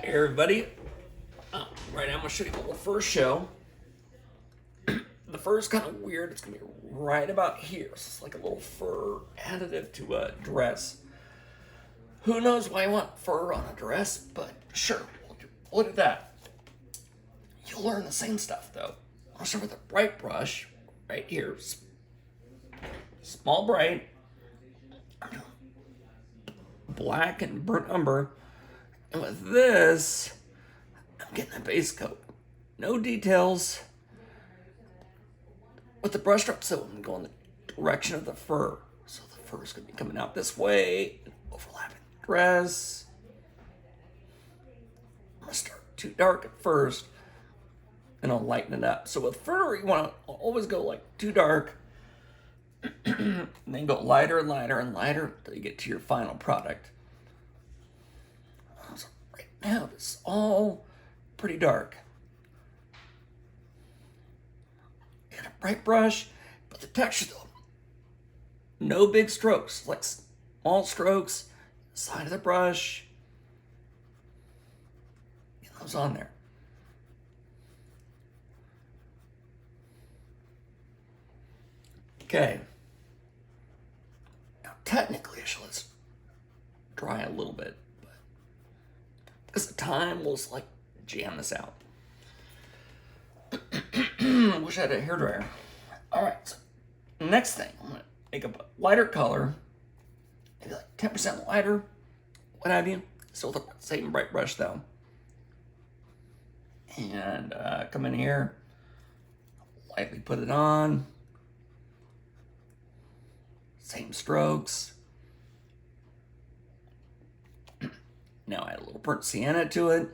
Hey everybody, right now I'm going to show you a little fur show. The fur is kind of weird. It's going to be right about here. So it's like a little fur additive to a dress. Who knows why you want fur on a dress, but sure, we'll do that. You'll learn the same stuff though. I'll start with a bright brush right here. Small bright, black and burnt umber. And with this, I'm getting a base coat. No details. With the brush stroke, so I'm going the direction of the fur. So the fur is going to be coming out this way, overlapping the dress. I'm going to start too dark at first, and I'll lighten it up. So with fur, you want to always go like too dark, and then go lighter and lighter and lighter until you get to your final product. So right now, it's all pretty dark. Got a bright brush, but the texture though, no big strokes, like small strokes, side of the brush. Get those on there. Okay. Now technically, let's dry a little bit, but because the time, we'll just like jam this out. Wish I had a hairdryer. Alright, so next thing, I'm going to make up a lighter color, maybe like 10% lighter, what have you. Still the same bright brush though. And come in here, lightly put it on. Same strokes. Now add a little burnt sienna to it.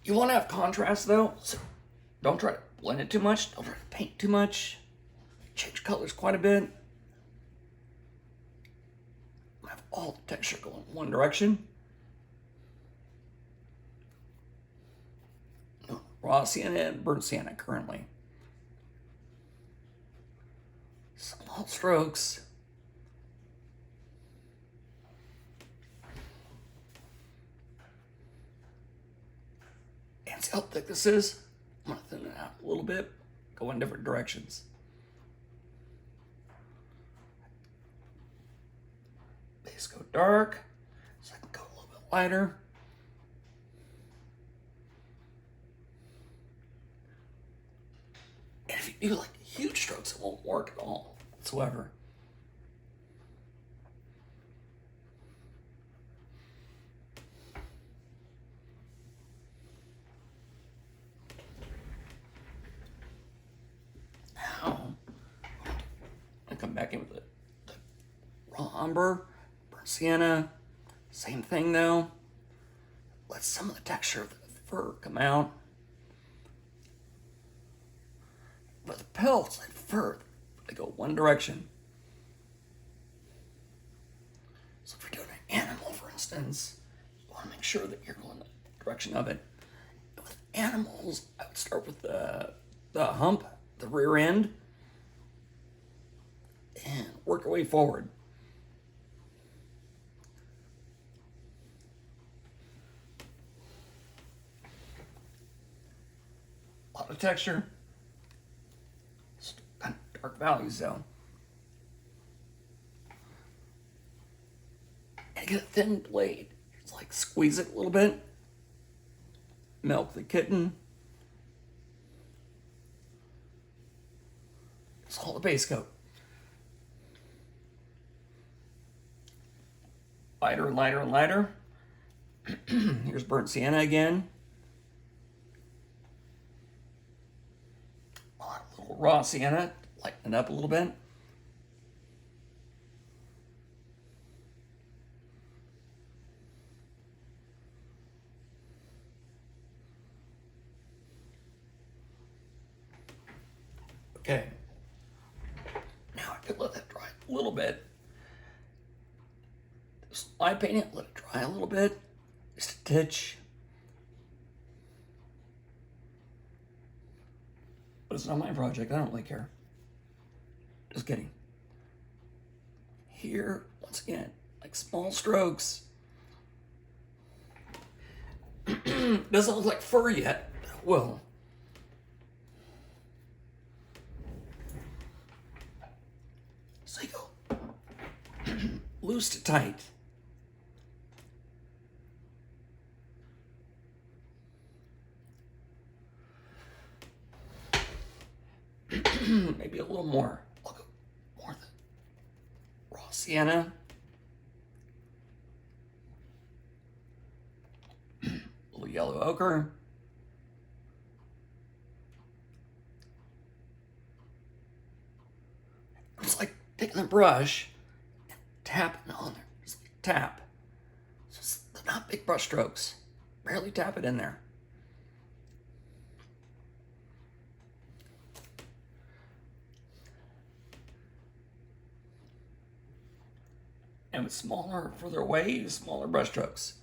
You want to have contrast though, so don't try to blend it too much. Don't try to paint too much. Change colors quite a bit. Have all the texture going in one direction. No, raw sienna and burnt sienna currently. Small strokes. And see how thick this is? I'm going to thin it out a little bit, go in different directions. Base go dark, so I can go a little bit lighter. And if you do like huge strokes, it won't work at all whatsoever. Now, I come back in with the raw umber, burnt sienna, same thing though. Let some of the texture of the fur come out. But the pelts and fur, they go one direction. So if you're doing an animal, for instance, you want to make sure that you're going the direction of it. And with animals, I would start with the hump, the rear end, and work your way forward. A lot of texture. Kind of dark values though. And get a thin blade. It's like squeeze it a little bit. Milk the kitten. It's all the base coat. Lighter and lighter and lighter. Here's burnt sienna again. A little raw sienna, lighten it up a little bit. Okay. Now I could let that dry a little bit. Slide paint it, let it dry a little bit. Just a titch. But it's not my project. I don't really care. Just kidding. Here, once again, like small strokes. Doesn't look like fur yet. Well, so you go loose to tight. Maybe a little more. I'll go more of the raw sienna. A little yellow ochre. It's like taking the brush and tapping on there. Just like tap. Just not big brush strokes. Barely tap it in there. And with smaller, further away, use smaller brush strokes.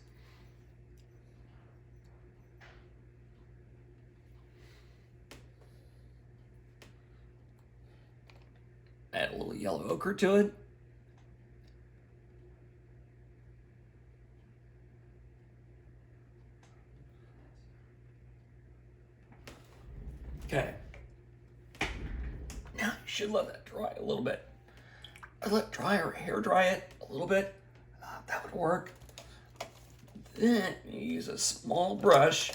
Add a little yellow ochre to it. Okay. Now you should let that dry a little bit. I let it dry or hair dry it a little bit. That would work. Then you use a small brush,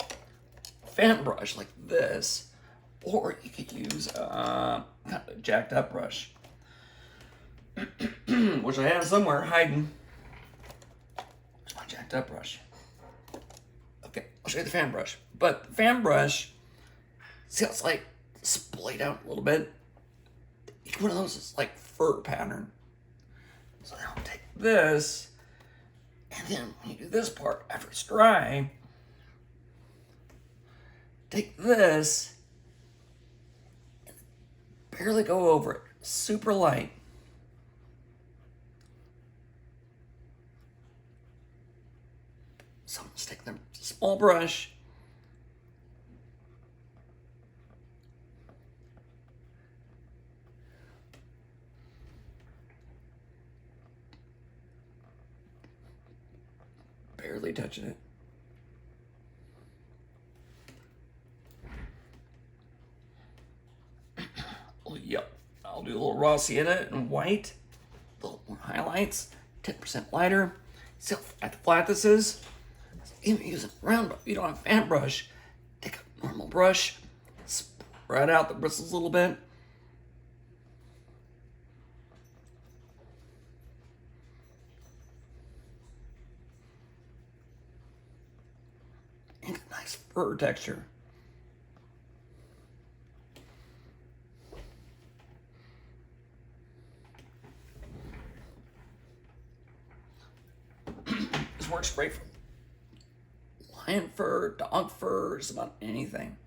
fan brush like this, or you could use kind of a jacked up brush, which I have somewhere hiding. There's my jacked up brush. Okay, I'll show you the fan brush. But the fan brush, see how it's like splayed out a little bit? Each one of those is like fur pattern. So now I'll take this, and then when you do this part, after it's dry, take this, and barely go over it, super light. So I'm just taking a small brush, barely touching it. Yep, I'll do a little raw sienna and white, a little more highlights, 10% lighter. See how flat this is? Even using a round brush, you don't have a fan brush, take a normal brush, spread out the bristles a little bit. And get a nice fur texture. This works great for lion fur, dog fur, just about anything.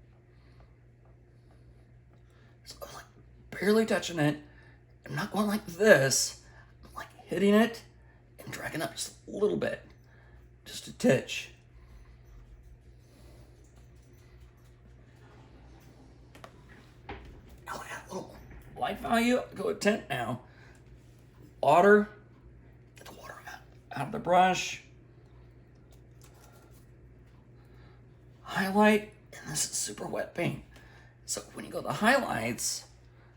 So I'm like barely touching it. I'm not going like this. I'm like hitting it and dragging up just a little bit, just a titch. I'll add a little light value. I'll go with tint now. Water. Get the water out of the brush. Highlight, and this is super wet paint. So when you go to highlights,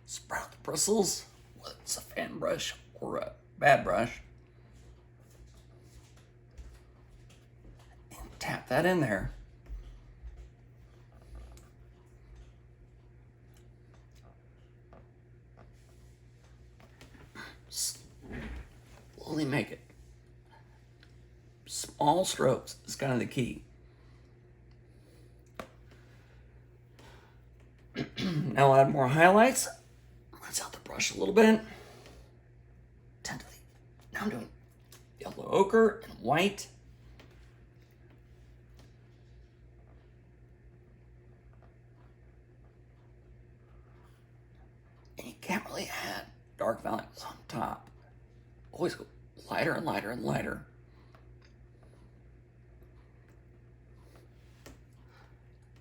spread out the bristles, whether it's a fan brush or a bad brush, and tap that in there. Slowly make it. Small strokes is kind of the key. Now I'll add more highlights. Rinse out the brush a little bit. Now I'm doing yellow ochre and white. And you can't really add dark values on top. Always go lighter and lighter and lighter.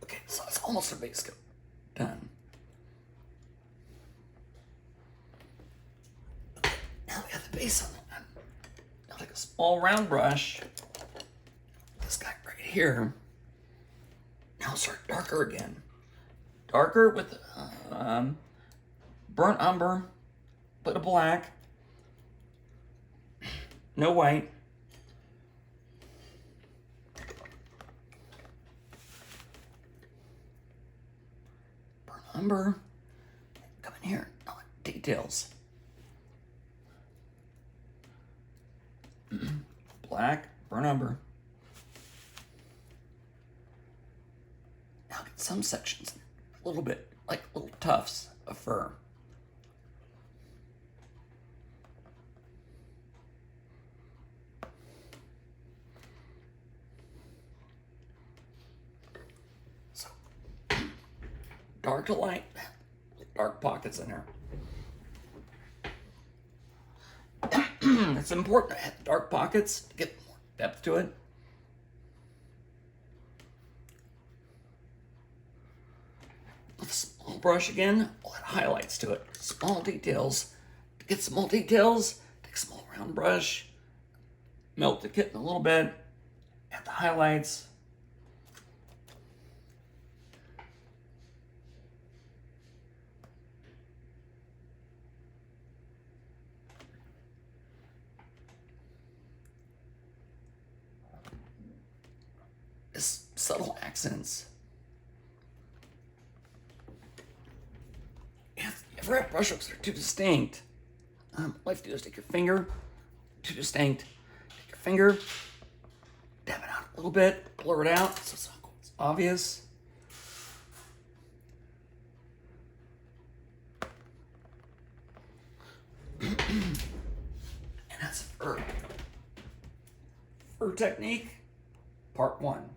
Okay, so it's almost a base coat done. base on it. I'll take a small round brush. This guy right here. Now start darker again. Darker with burnt umber, bit of black, no white. Burnt umber. Come in here. Oh, details. Black, burnt umber. Now get some sections, a little bit like little tufts of fur. So, dark to light, dark pockets in there. It's important to have dark pockets to get more depth to it. With a small brush again, we'll add highlights to it. Small details. To get small details, take a small round brush, melt the kitten a little bit, add the highlights. Just subtle accents. If you ever have brushstrokes that are too distinct, all you have to do is take your finger, too distinct, take your finger, dab it out a little bit, blur it out so it's not quite as obvious. And that's fur. Fur technique, part 1.